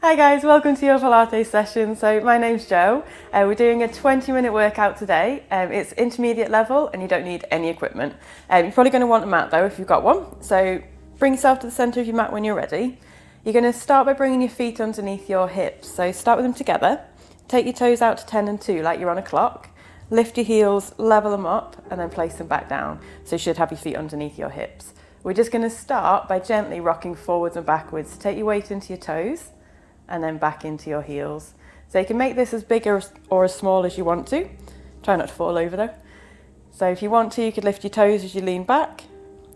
Hi guys, welcome to your Pilates session. So my name's Jo. We're doing a 20-minute workout today. It's intermediate level and you don't need any equipment. You're probably going to want a mat though if you've got one. So bring yourself to the centre of your mat when you're ready. You're going to start by bringing your feet underneath your hips. So start with them together. Take your toes out to 10 and 2 like you're on a clock. Lift your heels, level them up and then place them back down. So you should have your feet underneath your hips. We're just going to start by gently rocking forwards and backwards. Take your weight into your toes and then back into your heels. So you can make this as big or as small as you want to. Try not to fall over though. So if you want to, you could lift your toes as you lean back,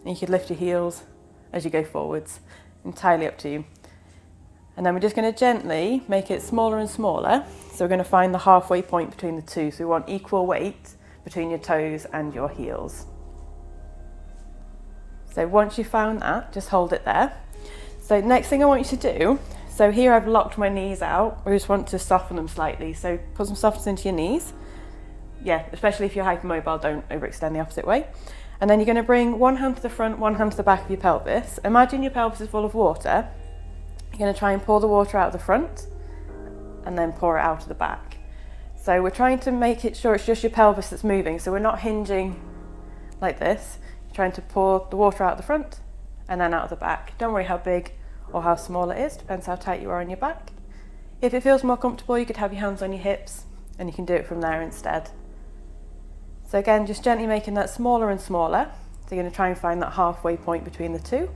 and you could lift your heels as you go forwards. Entirely up to you. And then we're just going to gently make it smaller and smaller. So we're going to find the halfway point between the two. So we want equal weight between your toes and your heels. So once you've found that, just hold it there. So next thing I want you to do, so here I've locked my knees out. We just want to soften them slightly. So put some softness into your knees. Yeah, especially if you're hypermobile, don't overextend the opposite way. And then you're going to bring one hand to the front, one hand to the back of your pelvis. Imagine your pelvis is full of water. You're going to try and pour the water out of the front and then pour it out of the back. So we're trying to make it sure it's just your pelvis that's moving. So we're not hinging like this. You're trying to pour the water out of the front and then out of the back. Don't worry how big or how small it is, depends how tight you are on your back. If it feels more comfortable, you could have your hands on your hips and you can do it from there instead. So again, just gently making that smaller and smaller. So you're going to try and find that halfway point between the two.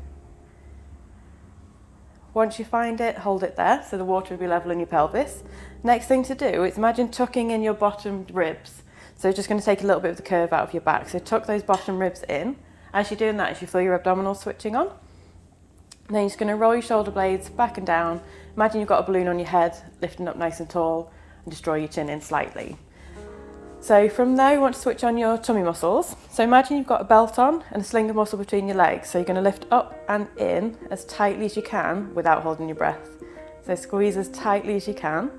Once you find it, hold it there, so the water will be level in your pelvis. Next thing to do is imagine tucking in your bottom ribs. So just going to take a little bit of the curve out of your back. So tuck those bottom ribs in. As you're doing that, as you feel your abdominals switching on. And then you're just going to roll your shoulder blades back and down. Imagine you've got a balloon on your head, lifting up nice and tall, and just draw your chin in slightly. So from there, you want to switch on your tummy muscles. So imagine you've got a belt on and a sling of muscle between your legs. So you're going to lift up and in as tightly as you can without holding your breath. So squeeze as tightly as you can.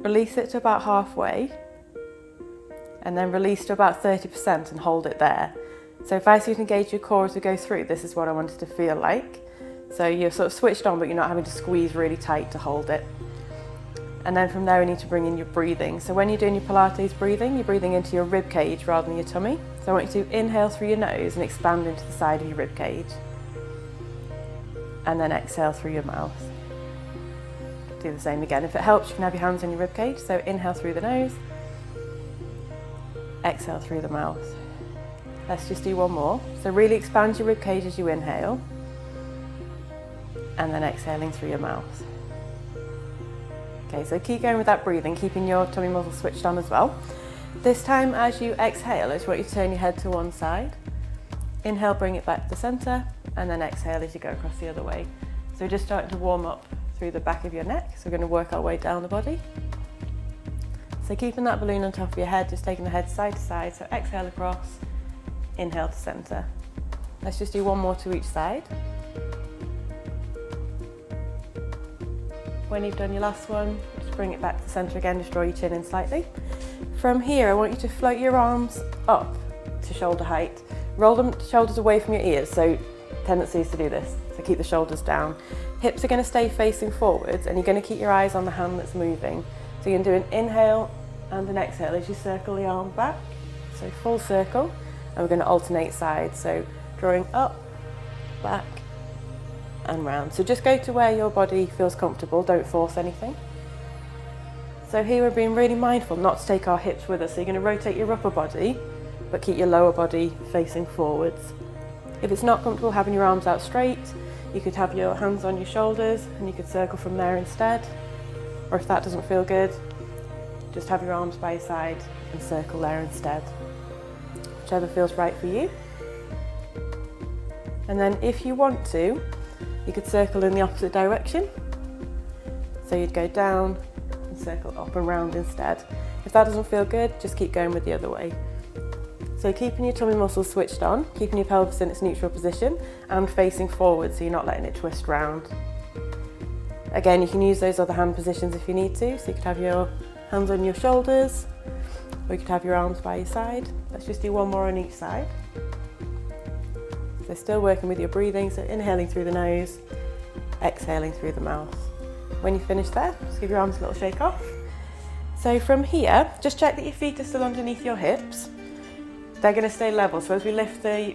Release it to about halfway. And then release to about 30% and hold it there. So if I see you to engage your core as we go through, this is what I want it to feel like. So you're sort of switched on, but you're not having to squeeze really tight to hold it. And then from there, we need to bring in your breathing. So when you're doing your Pilates breathing, you're breathing into your rib cage rather than your tummy. So I want you to inhale through your nose and expand into the side of your rib cage. And then exhale through your mouth. Do the same again. If it helps, you can have your hands on your rib cage. So inhale through the nose, exhale through the mouth. Let's just do one more. So really expand your rib cage as you inhale. And then exhaling through your mouth. Okay, so keep going with that breathing, keeping your tummy muscles switched on as well. This time as you exhale, I just want you to turn your head to one side. Inhale, bring it back to the centre, and then exhale as you go across the other way. So we're just starting to warm up through the back of your neck. So we're going to work our way down the body. So keeping that balloon on top of your head, just taking the head side to side. So exhale across. Inhale to centre. Let's just do one more to each side. When you've done your last one, just bring it back to the centre again, just draw your chin in slightly. From here, I want you to float your arms up to shoulder height. Roll the shoulders away from your ears, so tendencies to do this. So keep the shoulders down. Hips are going to stay facing forwards and you're going to keep your eyes on the hand that's moving. So you're going to do an inhale and an exhale as you circle the arm back. So full circle. And we're going to alternate sides, so drawing up, back and round. So just go to where your body feels comfortable, don't force anything. So here we're being really mindful not to take our hips with us. So you're going to rotate your upper body, but keep your lower body facing forwards. If it's not comfortable having your arms out straight, you could have your hands on your shoulders and you could circle from there instead. Or if that doesn't feel good, just have your arms by your side and circle there instead. Whichever feels right for you. And then if you want to, you could circle in the opposite direction. So you'd go down and circle up and round instead. If that doesn't feel good, just keep going with the other way. So keeping your tummy muscles switched on, keeping your pelvis in its neutral position and facing forward so you're not letting it twist round. Again, you can use those other hand positions if you need to. So you could have your hands on your shoulders, or you could have your arms by your side. Let's just do one more on each side. So still working with your breathing, so inhaling through the nose, exhaling through the mouth. When you finish there, just give your arms a little shake off. So from here, just check that your feet are still underneath your hips. They're going to stay level, so as we lift the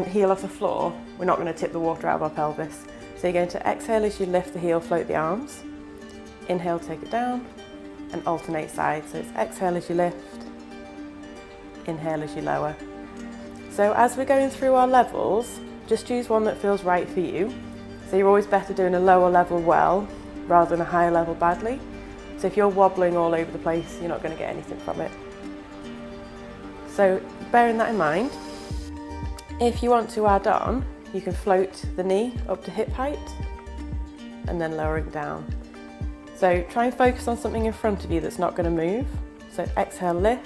heel off the floor, we're not going to tip the water out of our pelvis. So you're going to exhale as you lift the heel, float the arms. Inhale, take it down, and alternate sides. So it's exhale as you lift, inhale as you lower. So as we're going through our levels, just choose one that feels right for you. So you're always better doing a lower level well, rather than a higher level badly. So if you're wobbling all over the place, you're not going to get anything from it. So bearing that in mind, if you want to add on, you can float the knee up to hip height and then lowering down. So try and focus on something in front of you that's not going to move. So exhale, lift,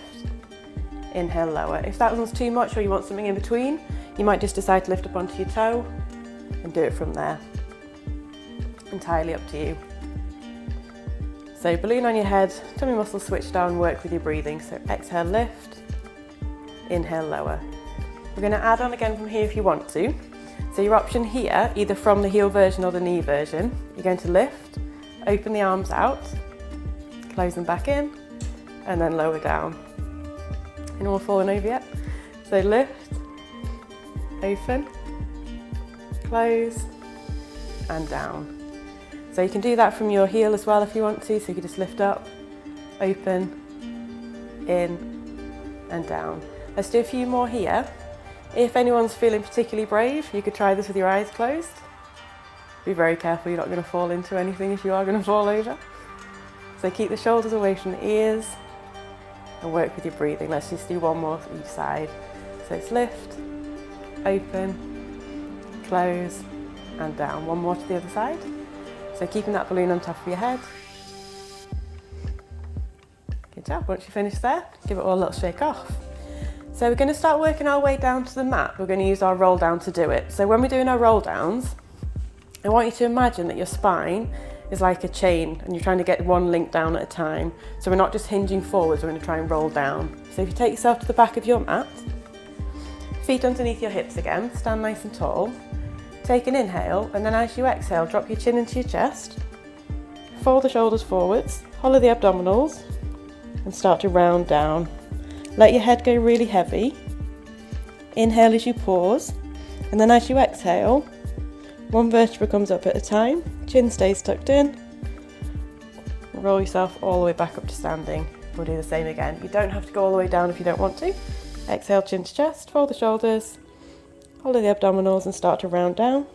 inhale, lower. If that one's too much or you want something in between, you might just decide to lift up onto your toe and do it from there. Entirely up to you. So balloon on your head, tummy muscles switched on, work with your breathing. So exhale, lift, inhale, lower. We're going to add on again from here if you want to. So your option here, either from the heel version or the knee version, you're going to lift, open the arms out, close them back in, and then lower down. Anyone falling over yet? So lift, open, close, and down. So you can do that from your heel as well if you want to, so you can just lift up, open, in, and down. Let's do a few more here. If anyone's feeling particularly brave, you could try this with your eyes closed. Be very careful, you're not going to fall into anything if you are going to fall over. So keep the shoulders away from the ears and work with your breathing. Let's just do one more for each side. So it's lift, open, close, and down. One more to the other side. So keeping that balloon on top of your head. Good job. Once you finish there, give it all a little shake off. So we're going to start working our way down to the mat. We're going to use our roll down to do it. So when we're doing our roll downs, I want you to imagine that your spine is like a chain and you're trying to get one link down at a time. So we're not just hinging forwards, we're going to try and roll down. So if you take yourself to the back of your mat, feet underneath your hips again, stand nice and tall. Take an inhale, and then as you exhale, drop your chin into your chest, fold the shoulders forwards, hollow the abdominals, and start to round down. Let your head go really heavy. Inhale as you pause, and then as you exhale, one vertebra comes up at a time, chin stays tucked in, roll yourself all the way back up to standing. We'll do the same again. You don't have to go all the way down if you don't want to. Exhale, chin to chest, fold the shoulders, hollow the abdominals and start to round down.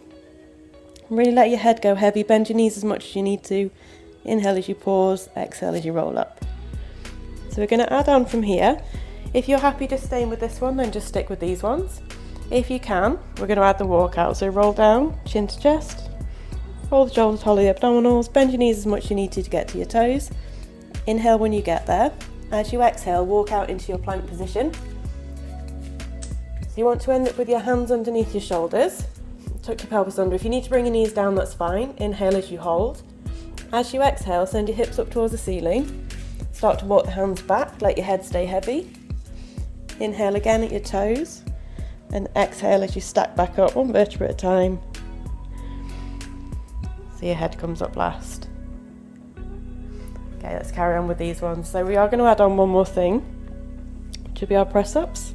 Really let your head go heavy, bend your knees as much as you need to. Inhale as you pause, exhale as you roll up. So we're going to add on from here. If you're happy just staying with this one, then just stick with these ones. If you can, we're going to add the walkout. So roll down, chin to chest, fold the shoulders, hollow the abdominals, bend your knees as much as you need to get to your toes. Inhale when you get there. As you exhale, walk out into your plank position. So you want to end up with your hands underneath your shoulders. Tuck your pelvis under. If you need to bring your knees down, that's fine. Inhale as you hold. As you exhale, send your hips up towards the ceiling. Start to walk the hands back, let your head stay heavy. Inhale again at your toes. And exhale as you stack back up, one vertebra at a time. So your head comes up last. Okay, let's carry on with these ones. So we are going to add on one more thing, which will be our press-ups.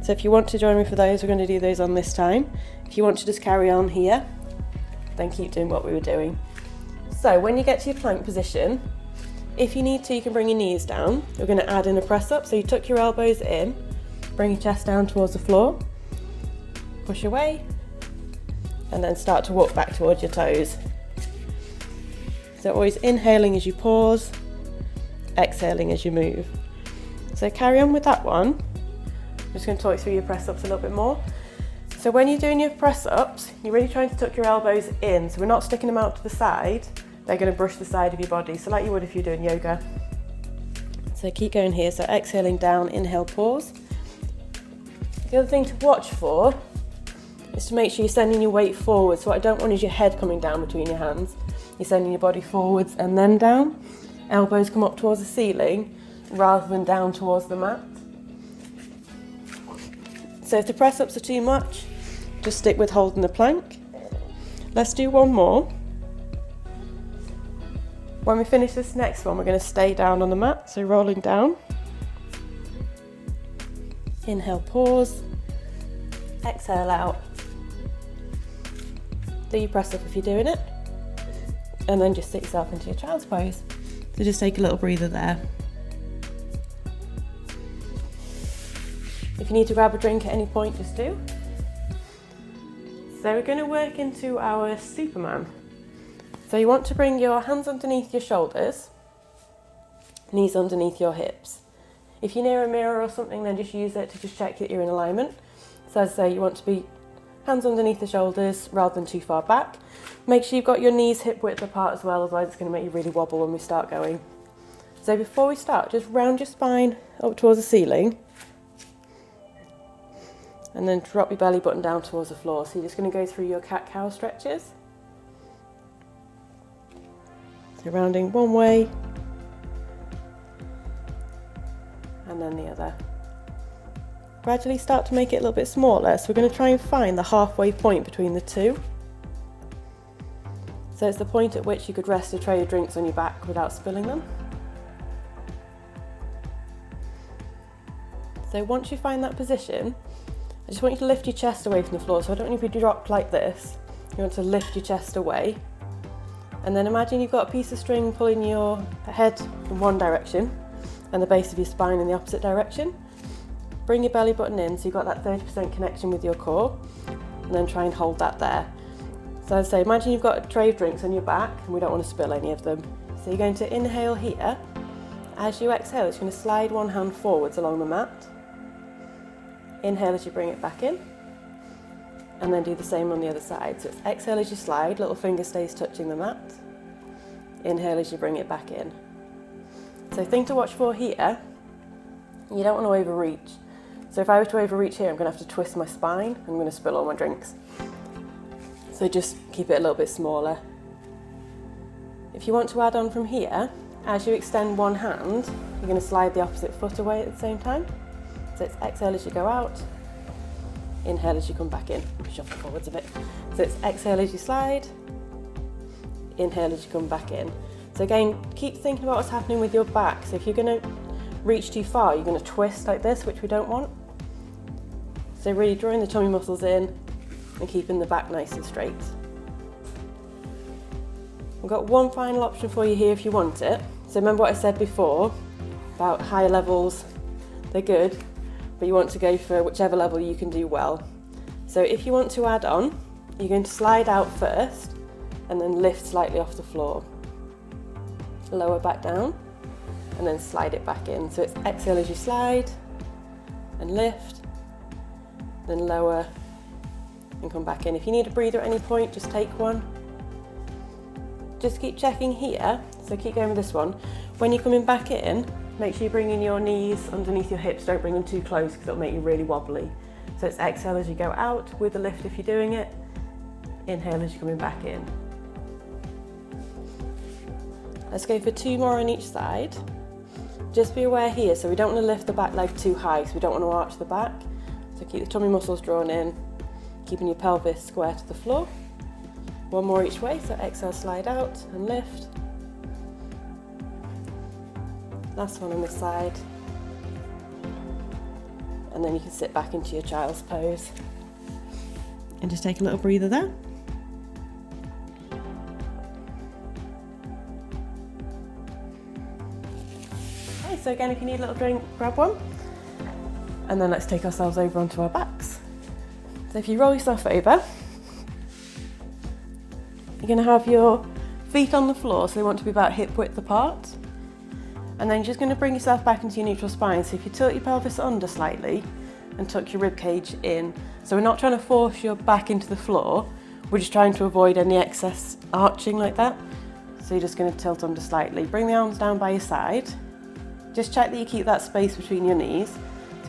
So if you want to join me for those, we're going to do those on this time. If you want to just carry on here, then keep doing what we were doing. So when you get to your plank position, if you need to, you can bring your knees down. We're going to add in a press-up. So you tuck your elbows in, bring your chest down towards the floor, push away, and then start to walk back towards your toes. So always inhaling as you pause, exhaling as you move. So carry on with that one. I'm just going to talk you through your press-ups a little bit more. So when you're doing your press-ups, you're really trying to tuck your elbows in. So we're not sticking them out to the side. They're going to brush the side of your body, so like you would if you're doing yoga. So keep going here. So exhaling down, inhale, pause. The other thing to watch for is to make sure you're sending your weight forward. So what I don't want is your head coming down between your hands. You're sending your body forwards and then down. Elbows come up towards the ceiling rather than down towards the mat. So if the press-ups are too much, just stick with holding the plank. Let's do one more. When we finish this next one, we're going to stay down on the mat, so rolling down. Inhale, pause. Exhale out. Do your press up if you're doing it. And then just sit yourself into your child's pose. So just take a little breather there. If you need to grab a drink at any point, just do. So we're going to work into our Superman. So you want to bring your hands underneath your shoulders, knees underneath your hips. If you're near a mirror or something, then just use it to just check that you're in alignment. So as I say, you want to be hands underneath the shoulders rather than too far back. Make sure you've got your knees hip width apart as well, otherwise it's going to make you really wobble when we start going. So before we start, just round your spine up towards the ceiling and then drop your belly button down towards the floor. So you're just going to go through your cat-cow stretches. So rounding one way and then the other. Gradually start to make it a little bit smaller, so we're going to try and find the halfway point between the two. So it's the point at which you could rest a tray of drinks on your back without spilling them. So once you find that position, I just want you to lift your chest away from the floor. So I don't want you to be dropped like this. You want to lift your chest away. And then imagine you've got a piece of string pulling your head in one direction and the base of your spine in the opposite direction. Bring your belly button in so you've got that 30% connection with your core, and then try and hold that there. So I'd say, imagine you've got a tray of drinks on your back and we don't want to spill any of them. So you're going to inhale here. As you exhale, it's going to slide one hand forwards along the mat. Inhale as you bring it back in, and then do the same on the other side. So it's exhale as you slide, little finger stays touching the mat. Inhale as you bring it back in. So thing to watch for here, you don't want to overreach. So if I were to overreach here, I'm going to have to twist my spine and I'm going to spill all my drinks. So just keep it a little bit smaller. If you want to add on from here, as you extend one hand, you're going to slide the opposite foot away at the same time. So it's exhale as you go out, inhale as you come back in. Shuffle forwards a bit. So it's exhale as you slide, inhale as you come back in. So again, keep thinking about what's happening with your back. So if you're going to reach too far, you're going to twist like this, which we don't want. So really drawing the tummy muscles in and keeping the back nice and straight. We've got one final option for you here if you want it. So remember what I said before about higher levels, they're good, but you want to go for whichever level you can do well. So if you want to add on, you're going to slide out first and then lift slightly off the floor. Lower back down and then slide it back in. So it's exhale as you slide and lift, then lower and come back in. If you need a breather at any point, just take one. Just keep checking here, so keep going with this one. When you're coming back in, make sure you're bringing your knees underneath your hips, don't bring them too close because it'll make you really wobbly. So it's exhale as you go out with the lift if you're doing it, inhale as you're coming back in. Let's go for two more on each side. Just be aware here, so we don't want to lift the back leg too high, so we don't want to arch the back. So keep the tummy muscles drawn in, keeping your pelvis square to the floor. One more each way, so exhale, slide out and lift. Last one on this side. And then you can sit back into your child's pose. And just take a little breather there. Okay, so again, if you need a little drink, grab one. And then let's take ourselves over onto our backs. So if you roll yourself over, you're going to have your feet on the floor, so they want to be about hip width apart. And then you're just going to bring yourself back into your neutral spine. So if you tilt your pelvis under slightly and tuck your rib cage in. So we're not trying to force your back into the floor, we're just trying to avoid any excess arching like that. So you're just going to tilt under slightly. Bring the arms down by your side. Just check that you keep that space between your knees. So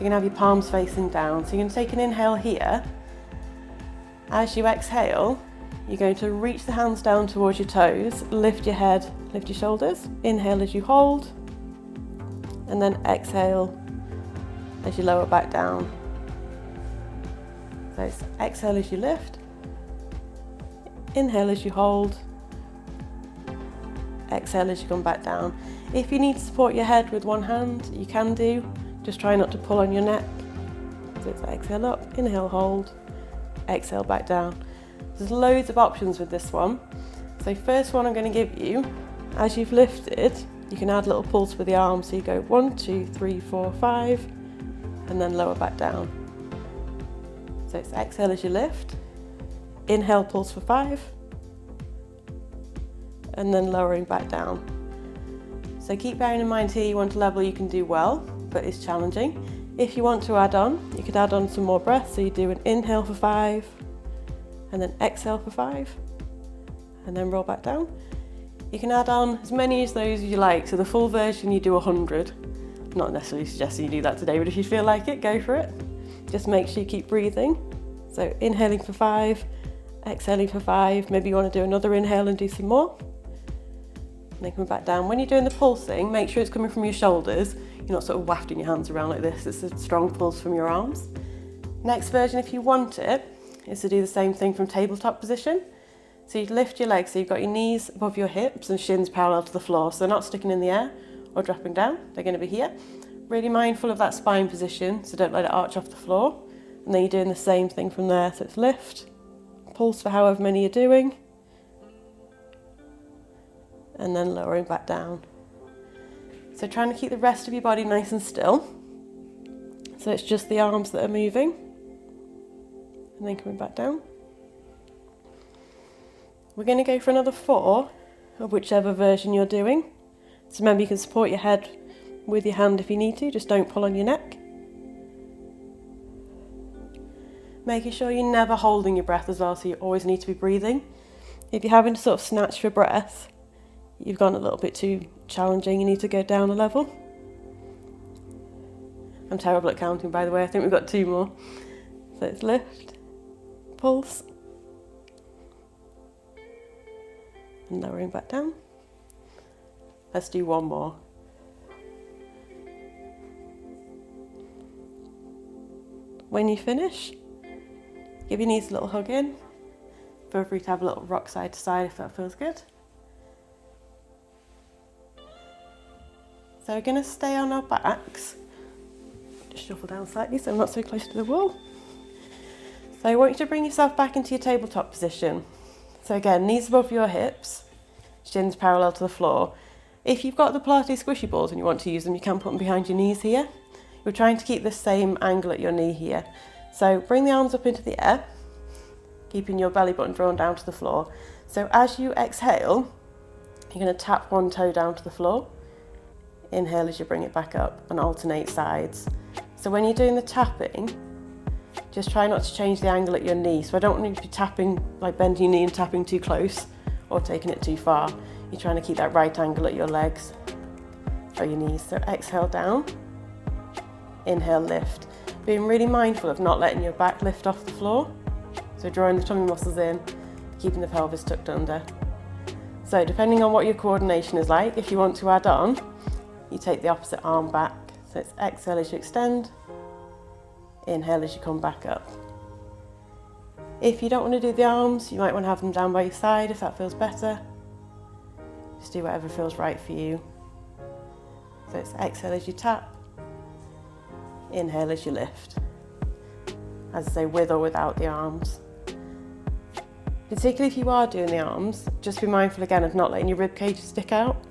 you're going to have your palms facing down. So you're going to take an inhale here. As you exhale, you're going to reach the hands down towards your toes, lift your head, lift your shoulders. Inhale as you hold, and then exhale as you lower back down. So it's exhale as you lift, inhale as you hold, exhale as you come back down. If you need to support your head with one hand, you can do. Just try not to pull on your neck. So it's exhale up, inhale, hold, exhale back down. There's loads of options with this one. So first one I'm going to give you, as you've lifted, you can add a little pulse with the arms. So you go 1, 2, 3, 4, 5, and then lower back down. So it's exhale as you lift, inhale, pulse for 5, and then lowering back down. So keep bearing in mind here you want a level you can do well, but it's challenging. If you want to add on, you could add on some more breath. So you do an inhale for 5, and then exhale for 5, and then roll back down. You can add on as many of those as you like. So the full version you do 100. Not necessarily suggesting you do that today, but if you feel like it, go for it. Just make sure you keep breathing. So inhaling for 5, exhaling for 5. Maybe you want to do another inhale and do some more. And then coming back down. When you're doing the pulsing, make sure it's coming from your shoulders. You're not sort of wafting your hands around like this. It's a strong pulse from your arms. Next version, if you want it, is to do the same thing from tabletop position. So you lift your legs, so you've got your knees above your hips and shins parallel to the floor. So they're not sticking in the air or dropping down. They're going to be here. Really mindful of that spine position, so don't let it arch off the floor. And then you're doing the same thing from there. So it's lift, pulse for however many you're doing, and then lowering back down. So trying to keep the rest of your body nice and still. So it's just the arms that are moving, and then coming back down. We're going to go for another 4 of whichever version you're doing. So remember, you can support your head with your hand if you need to, just don't pull on your neck. Making sure you're never holding your breath as well, so you always need to be breathing. If you're having to sort of snatch for breath, you've gone a little bit too challenging, you need to go down a level. I'm terrible at counting, by the way. I think we've got 2 more. So it's lift, pulse, and lowering back down. Let's do 1 more. When you finish, give your knees a little hug in. Feel free to have a little rock side to side if that feels good. So we're going to stay on our backs. Just shuffle down slightly so I'm not so close to the wall. So I want you to bring yourself back into your tabletop position. So again, knees above your hips, shins parallel to the floor. If you've got the Pilates squishy balls and you want to use them, you can put them behind your knees here. You're trying to keep the same angle at your knee here. So bring the arms up into the air, keeping your belly button drawn down to the floor. So as you exhale, you're going to tap one toe down to the floor. Inhale as you bring it back up and alternate sides. So when you're doing the tapping, just try not to change the angle at your knee. So I don't want you to be tapping, like bending your knee and tapping too close or taking it too far. You're trying to keep that right angle at your legs or your knees. So exhale down, inhale lift. Being really mindful of not letting your back lift off the floor. So drawing the tummy muscles in, keeping the pelvis tucked under. So depending on what your coordination is like, if you want to add on, you take the opposite arm back. So it's exhale as you extend, inhale as you come back up. If you don't want to do the arms, you might want to have them down by your side if that feels better. Just do whatever feels right for you. So it's exhale as you tap, inhale as you lift. As I say, with or without the arms. Particularly if you are doing the arms, just be mindful again of not letting your rib cage stick out.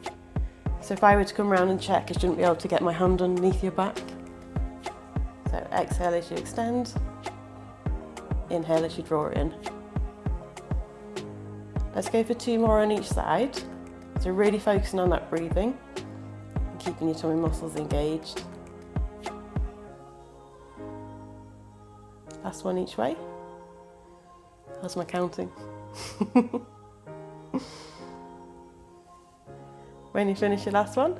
So if I were to come around and check, I shouldn't be able to get my hand underneath your back. So exhale as you extend, inhale as you draw in. Let's go for 2 more on each side. So really focusing on that breathing and keeping your tummy muscles engaged. Last one each way. How's my counting? When you finish your last one,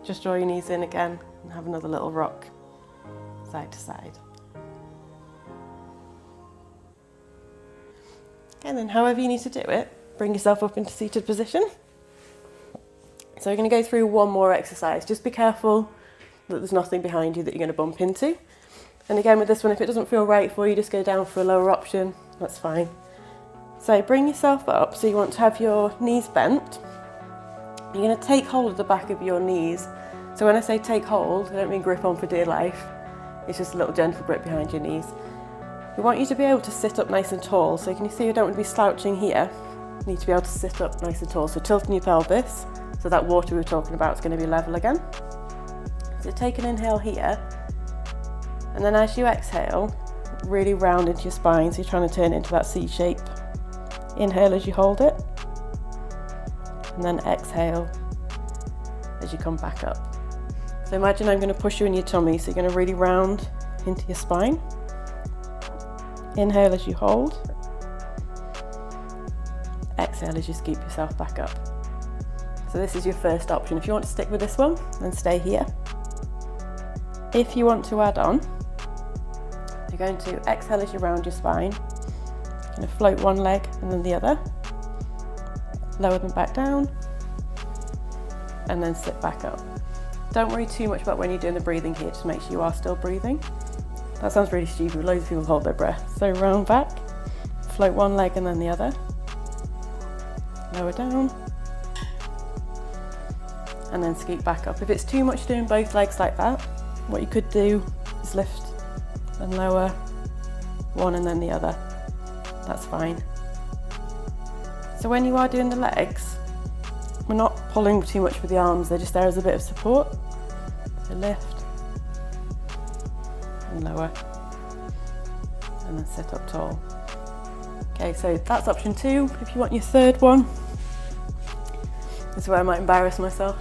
just draw your knees in again and have another little rock side to side. And then however you need to do it, bring yourself up into seated position. So we're going to go through 1 more exercise. Just be careful that there's nothing behind you that you're going to bump into. And again with this one, if it doesn't feel right for you, just go down for a lower option, that's fine. So bring yourself up, so you want to have your knees bent, You're going to take hold of the back of your knees. So when I say take hold, I don't mean grip on for dear life. It's just a little gentle grip behind your knees. We want you to be able to sit up nice and tall. So can you see you don't want to be slouching here? You need to be able to sit up nice and tall. So tilting your pelvis, so that water we were talking about is going to be level again. So take an inhale here. And then as you exhale, really round into your spine. So you're trying to turn it into that C shape. Inhale as you hold it. And then exhale as you come back up. So imagine I'm going to push you in your tummy, so you're going to really round into your spine. Inhale as you hold. Exhale as you scoop yourself back up. So this is your first option. If you want to stick with this one, then stay here. If you want to add on, you're going to exhale as you round your spine. You're going to float one leg and then the other. Lower them back down. And then sit back up. Don't worry too much about when you're doing the breathing here, just make sure you are still breathing. That sounds really stupid, loads of people hold their breath. So round back, float one leg and then the other. Lower down. And then scoot back up. If it's too much doing both legs like that, what you could do is lift and lower one and then the other. That's fine. So when you are doing the legs, we're not pulling too much with the arms, they're just there as a bit of support. So lift and lower and then sit up tall. Okay, so that's option 2. If you want your third one, this is where I might embarrass myself.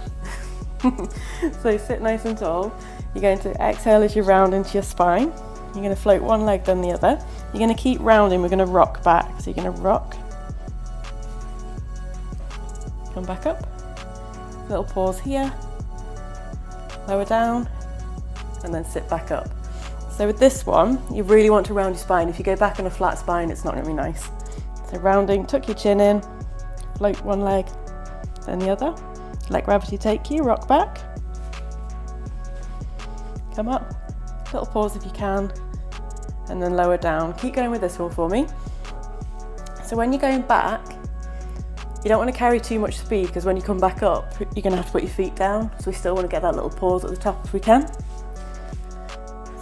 So sit nice and tall. You're going to exhale as you round into your spine. You're going to float one leg then the other. You're going to keep rounding, we're going to rock back. So you're going to rock, come back up, little pause here, lower down, and then sit back up. So with this one, you really want to round your spine. If you go back on a flat spine, it's not going to be nice. So rounding, tuck your chin in, float one leg, then the other. Let gravity take you, rock back, come up, little pause if you can, and then lower down. Keep going with this one for me. So when you're going back, you don't want to carry too much speed, because when you come back up, you're going to have to put your feet down. So we still want to get that little pause at the top if we can.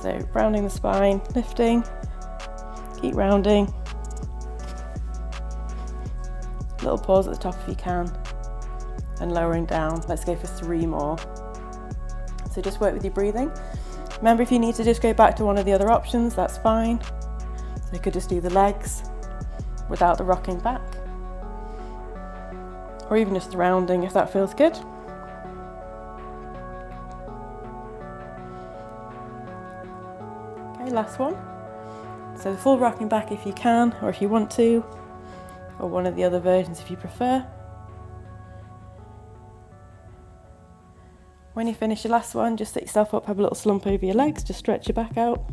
So rounding the spine, lifting, keep rounding. Little pause at the top if you can, and lowering down. Let's go for 3 more. So just work with your breathing. Remember, if you need to just go back to one of the other options, that's fine. So you could just do the legs without the rocking back, or even just the rounding if that feels good. Okay, last one. So the full rocking back if you can, or if you want to, or one of the other versions if you prefer. When you finish your last one, just sit yourself up, have a little slump over your legs, just stretch your back out.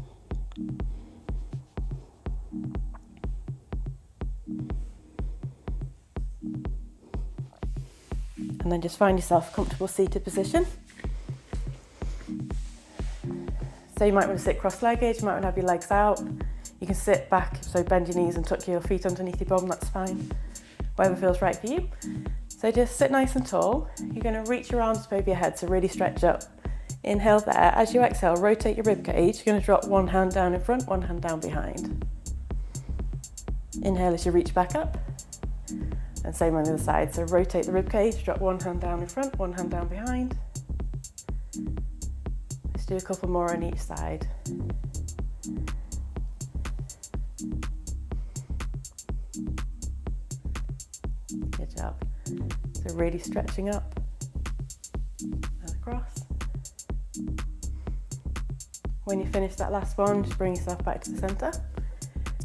And then just find yourself a comfortable seated position. So you might want to sit cross-legged, you might want to have your legs out. You can sit back, so bend your knees and tuck your feet underneath your bum, that's fine. Whatever feels right for you. So just sit nice and tall. You're going to reach your arms up over your head, so really stretch up. Inhale there. As you exhale, rotate your rib cage. You're going to drop one hand down in front, one hand down behind. Inhale as you reach back up. And same on the other side. So rotate the rib cage, drop one hand down in front, one hand down behind. Let's do a couple more on each side. Good job. So really stretching up and across. When you finish that last one, just bring yourself back to the center.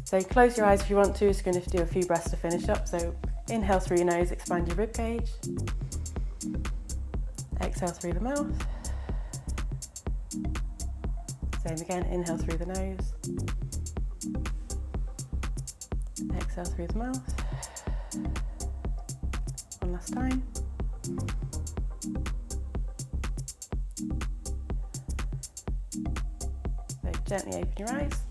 So close your eyes if you want to. Just going to do a few breaths to finish up. So inhale through your nose, expand your rib cage. Exhale through the mouth. Same again, inhale through the nose. Exhale through the mouth. One last time. So gently open your eyes.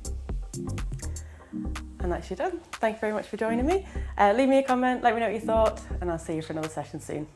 And that's you done. Thank you very much for joining me. Leave me a comment, let me know what you thought, and I'll see you for another session soon.